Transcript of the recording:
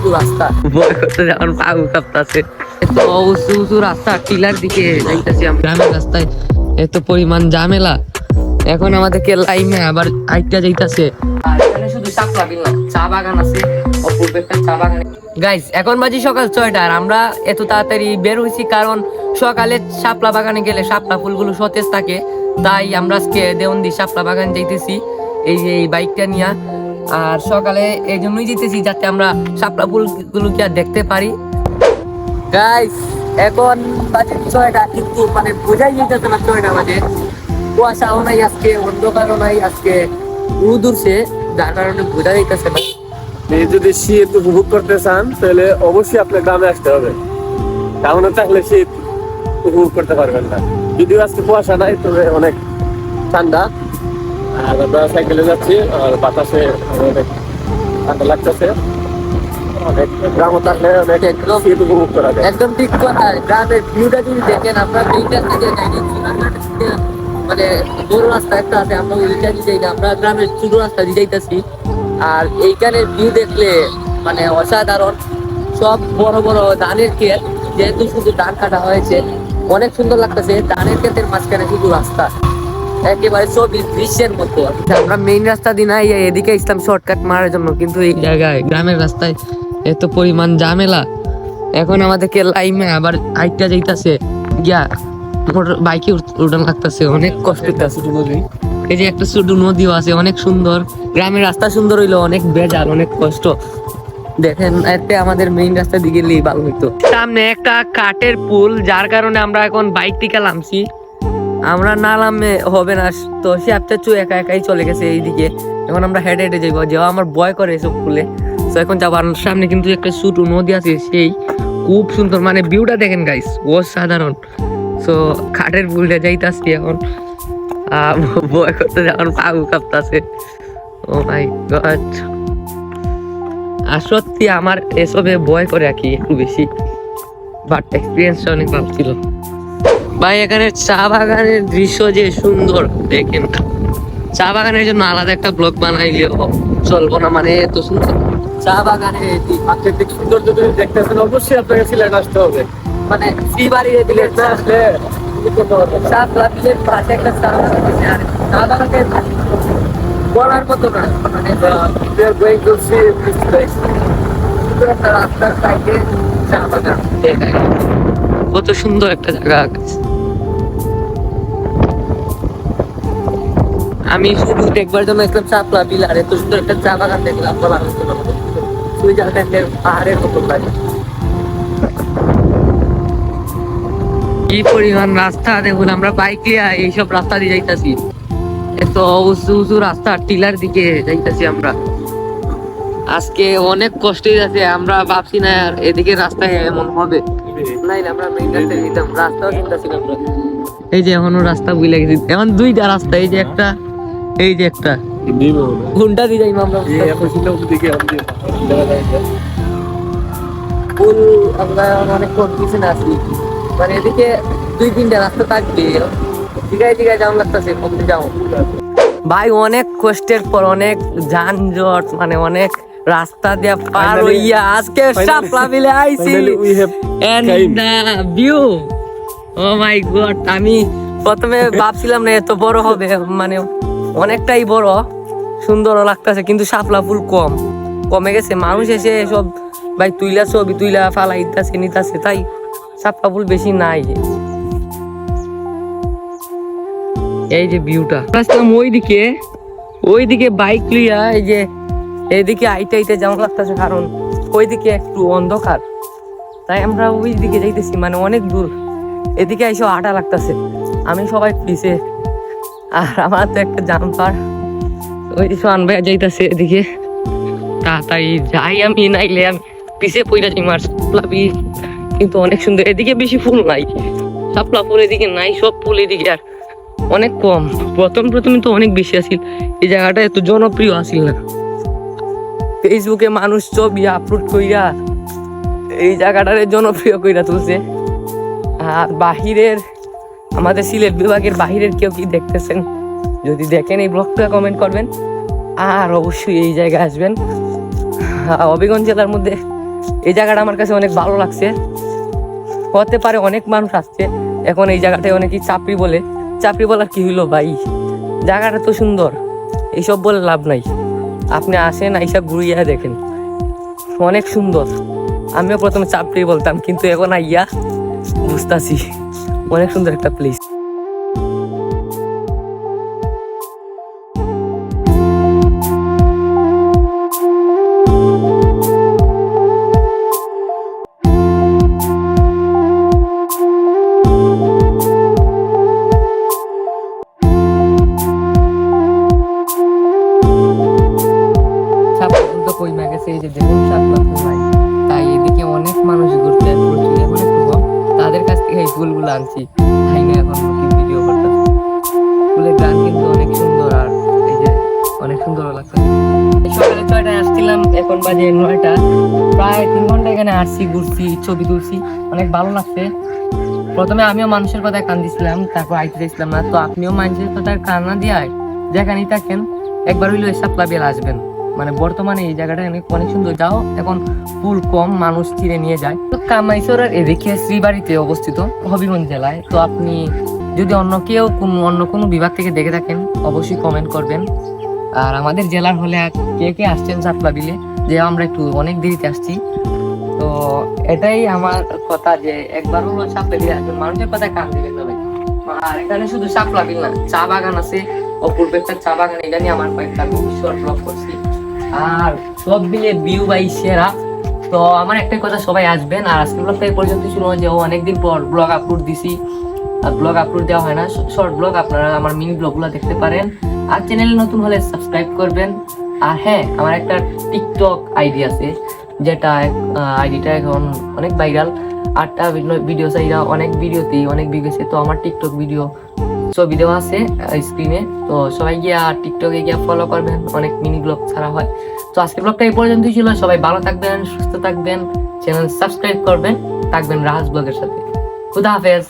শুধু রাস্তা ভয় করতে যখন পাগু কাঁপতাছে। এত উঁচু উঁচু রাস্তা টিলার দিকে যাইতেছি আমরা, গ্রামের রাস্তায় এত পরিমাণ ঝামেলা। এখন আমাদেরকে লাইনে আবার আইটা যাইতাছে। আর এখানে শুধু শাপলা বিল না, চা বাগান আছে, অপূর্ব একটা চা বাগান। গাইস এখন বাজি সকাল 6টা, আর আমরা এত তাড়াতাড়ি বের হইছি কারণ সকালে শাপলা বাগানে গেলে শাপলা ফুলগুলো সতেজ থাকে, তাই আমরা আজকে দেওয়ানদি শাপলা বাগান যাইতেছি এই যে এই বাইকটা নিয়ে। আর সকালে এই জন্যই যেতেছি যাতে আমরা শাপলা ফুলগুলোকে আর দেখতে পারি। গাইস এখন বাজে 6টা, কিন্তু মানে বোঝাই যেতেছে না 6টা বাজে। কুয়াশাও নাই আজকে, অন্ধকারও নাই আজকে, রোদ উঠছে যার কারণে বোঝা যাইতেছে না। যদি শীত উপভোগ করতে চান তাহলে অবশ্যই আপনার গ্রামে আসতে হবে, টাউনে থাকলে শীত উপভোগ করতে পারবেন না। যদিও আজকে কুয়াশা নাই, তবে অনেক ঠান্ডা। আর আমরা সাইকেলে যাচ্ছি আর বাতাসে অনেক ঠান্ডা লাগতেছে। অনেক গ্রামে থাকলে অনেক একদম শীত উপভোগ করা যায়। একদম ঠিক কথা। গ্রামের ভিউটা যদি দেখেন আপনারা, এইটার দিকে মানে বড় রাস্তা একটা আছে, আমরা ওইটা দিয়ে যাই না, আমরা গ্রামের ছোট রাস্তা দিয়ে যাইতেছি। আর এইখানের ভিউ দেখলে মানে অসাধারণ। সব বড় বড় ধানের ক্ষেত, যেহেতু শুধু ধান কাটা হয়েছে, অনেক সুন্দর লাগতেছে। ধানের ক্ষেতের মাঝখানে শুধু রাস্তা, একেবারে ছবির দৃশ্যের মতো। আমরা মেইন রাস্তা দিয়ে নাই এদিকে ইসলাম শর্টকাট মারার জন্য, কিন্তু এই জায়গায় গ্রামের রাস্তায় এত পরিমাণ ঝামেলা। এখন আমাদেরকে লাইনে আবার আইটা যাইতাছে গিয়া বাইকে উঠান লাগতেছে, অনেক কষ্ট হইতাছে। এই যে একটা ছোট নদীও আছে, অনেক সুন্দর। গ্রামের রাস্তা সুন্দর হইলো, অনেক বেজার, অনেক কষ্ট। দেখেন এতে আমাদের মেইন রাস্তা দিকে গেলেই ভালো হইতো। সামনে একটা কাঠের পুল, যার কারণে আমরা এখন বাইক থেকে নামছি। আমরা না নামে হবে না, তো সে আপটা একা একাই চলে গেছে এইদিকে। এখন আমরা হেঁটে হেঁটে যাবো, যে আমার ভয় করে এসব পুলে। তো এখন যাবো। সামনে কিন্তু একটা ছোট নদী আছে, সেই খুব সুন্দর, মানে ভিউটা দেখেন গাইস, অসাধারণ। তো কাঠের পুলটা যাইতাছি এখন, ভয় করতে যখন পাগু কাঁপতাছে। ও মাই গড। আর সত্যি আমার এসবে ভয় করে আর কি একটু বেশি, বাট এক্সপিরিয়েন্সটা অনেক ভালো ছিল। ভাই এখানে চা বাগানের দৃশ্য যে সুন্দর দেখেন, চা বাগানের জন্য আলাদা একটা ব্লগ বানাইলেও চলবো না, মানে এত সুন্দর চা বাগানে প্রাকৃতিক সৌন্দর্য যদি দেখতেছেন অবশ্যই আপনাকে সিলেট আসতে হবে। মানে শ্রীবাড়ি দিলে আসলে শাপলা বিলের পাশে একটা চা বাগান আছে, আর চা বাগানের বলার মতো না, মানে একটা রাস্তার সাইডে চা বাগান, কত সুন্দর একটা জায়গা। আমি শুধু দেখবার জন্য একদম শাপলা বিল আর এত সুন্দর একটা চা বাগান দেখলাম, বলার মতো না। সুইজারল্যান্ডের পাহাড়ের মতো লাগে। কি পরিমাণ রাস্তা দেখুন, আমরা বাইক নিয়ে এইসব রাস্তা দিয়ে যাইতাছি। এত উঁচু উঁচু রাস্তা, টিলার দিকে যাইতাছি আমরা। আজকে অনেক কষ্টে যাচ্ছে, আমরা ভাবছি না আর এদিকে রাস্তায় এমন হবে, নাইলে আমরা মেইন রাস্তায় যেতাম। রাস্তাও চিন্তাছি না আমরা। এই যে এখনো রাস্তা বুঝলে গেছি, এখন দুইটা রাস্তা, এই যে একটা, এই যে একটা ঘন্টা দিয়ে যাইম আমরা। ফুল আমরা অনেক কনফিউশন আছি, মানে এদিকে 2-3টা রাস্তা থাকবে, দিঘায় দিঘায় যাওয়া লাগতেছে, কমতে যাও ভাই। অনেক কষ্টের পর, অনেক যানজট, মানে অনেক রাস্তা দিয়ে পার হইয়া আজকে শাপলা বিলে আইছি। And the view, oh my God. আমি প্রথমে ভাবছিলাম না এত বড় হবে, মানে অনেকটাই বড়, সুন্দরও লাগতেছে, কিন্তু শাপলা ফুল কমে গেছে। মানুষ এসে সব ভাই তুইলা ছবি তুইলা ফালাই দিতেছে, নিতেছে, তাই শাপলা ফুল বেশি নাই। এই যে ভিউটা, আসলাম ওইদিকে বাইক লিয়া, এই যে এইদিকে আইতে আইতে যেমন লাগতেছে, কারণ ওইদিকে একটু অন্ধকার, তাই আমরা ওইদিকে যাইতেছি, মানে অনেক দূর। এদিকে এসে আটা লাগতেছে, আমি সবাই পিছে, আর আমার তো একটা জাম্পার। ওই সোহান ভাইয়া যাইতেছে এদিকে, তাড়াতাড়ি যাই আমি, নাইলে আমি পিছে পইরা যাই মার। শাপলা কিন্তু অনেক সুন্দর, এদিকে বেশি ফুল নাই, শাপলা ফুল এদিকে নাই, সব ফুল এদিকে আর অনেক কম। প্রথমে তো অনেক বেশি আসিল, এই জায়গাটা এত জনপ্রিয় আসিল না। ফেসবুকে মানুষ ছবি আপলোড কইরা এই জায়গাটারে জনপ্রিয় কইরা তুলছে। আর বাহিরের, আমাদের সিলেট বিভাগের বাহিরের কেউ কি দেখতেছেন, যদি দেখেন এই ব্লগটা কমেন্ট করবেন, আর অবশ্যই এই জায়গায় আসবেন। হবিগঞ্জ জেলার মধ্যে এই জায়গাটা আমার কাছে অনেক ভালো লাগছে। হতে পারে অনেক মানুষ আসছে এখন এই জায়গাটায় অনেকেই চাপড়ি বলে, চাপড়ি বলার কি হইলো ভাই, জায়গাটা তো সুন্দর, এইসব বলে লাভ নাই। আপনি আসেন আইসা ঘুরিয়া দেখেন, অনেক সুন্দর। আমিও প্রথমে চাপড়ি বলতাম কিন্তু এখন আইয়া বুঝতাছি অনেক সুন্দর একটা প্লেস। কইমা গেছে এই যে দেখুন শাপলা ফুল নাই, তাই এদিকে অনেক মানুষ ঘুরতে প্রচুর, এখন একটু কম। তাদের কাছ থেকে এই ফুলগুলো আনছি, তাই না এখন কি ভিডিও করতেছি। ফুলের গান কিন্তু অনেক সুন্দর, আর এই যে অনেক সুন্দর লাগছে। সকালে 6টায় আসছিলাম, এখন বাজে 9টা, প্রায় 3 ঘন্টা এখানে আসছি, ঘুরছি, ছবি তুলছি, অনেক ভালো লাগছে। প্রথমে আমিও মানুষের কথায় কান দিছিলাম, তারপর আইতে চাইছিলাম না। তো আপনিও মানুষের কথায় কান না দিয়ে যেখানেই থাকেন একবার হইলেও শাপলা বিল আসবেন। মানে বর্তমানে এই জায়গাটা অনেক সুন্দর। যাও এখন ফুল কম, মানুষ চিনে নিয়ে যায়। তো কামাইছড়ার এদিকে শ্রীবাড়িতে অবস্থিত, হবিগঞ্জ জেলায়। তো আপনি যদি অন্য কোনো বিভাগ থেকে দেখে থাকেন অবশ্যই কমেন্ট করবেন। আর আমাদের জেলার হলে কে কে আসছেন শাপলা বিলে, যে আমরা একটু অনেক দেরিতে আসছি। তো এটাই আমার কথা, যে একবার হলো শাপলা বিলে আসবেন, মানুষের কথায় কান দিবেন না ভাই। আর এখানে শুধু শাপলা বিল না, চা বাগান আছে, অপূর্ব একটা চা বাগান। এটা নিয়ে আমার কয়েকটা শর্ট ব্লগ করছি, আর সব মিলে ভিউ বাই সেরা। তো আমার একটাই কথা, সবাই আসবেন। আর আজকের ব্লগটা এই পর্যন্ত ছিল, যে অনেকদিন পর ব্লগ আপলোড দিছি, আর ব্লগ আপলোড দেওয়া হয় না, শর্ট ব্লগ। আপনারা আমার মিনি ব্লগগুলো দেখতে পারেন, আর চ্যানেলে নতুন হলে সাবস্ক্রাইব করবেন। আর হ্যাঁ, আমার একটা টিকটক আইডি আছে, যেটা আইডিটা এখন অনেক ভাইরাল। 8টা ভিডিও চাইরা অনেক ভিডিওতেই অনেক ভিউ গেছে। তো আমার টিকটক ভিডিও ছবি দেওয়া আছে স্ক্রিনে, তো সবাই গিয়া টিকটকে গিয়া ফলো করবেন, অনেক মিনি ব্লগ ছাড়া হয়। তো আজকের ব্লগটা এই পর্যন্তই ছিল। সবাই ভালো থাকবেন, সুস্থ থাকবেন, চ্যানেল সাবস্ক্রাইব করবেন, থাকবেন রাহাস ব্লগের সাথে। খুদা হাফেজ।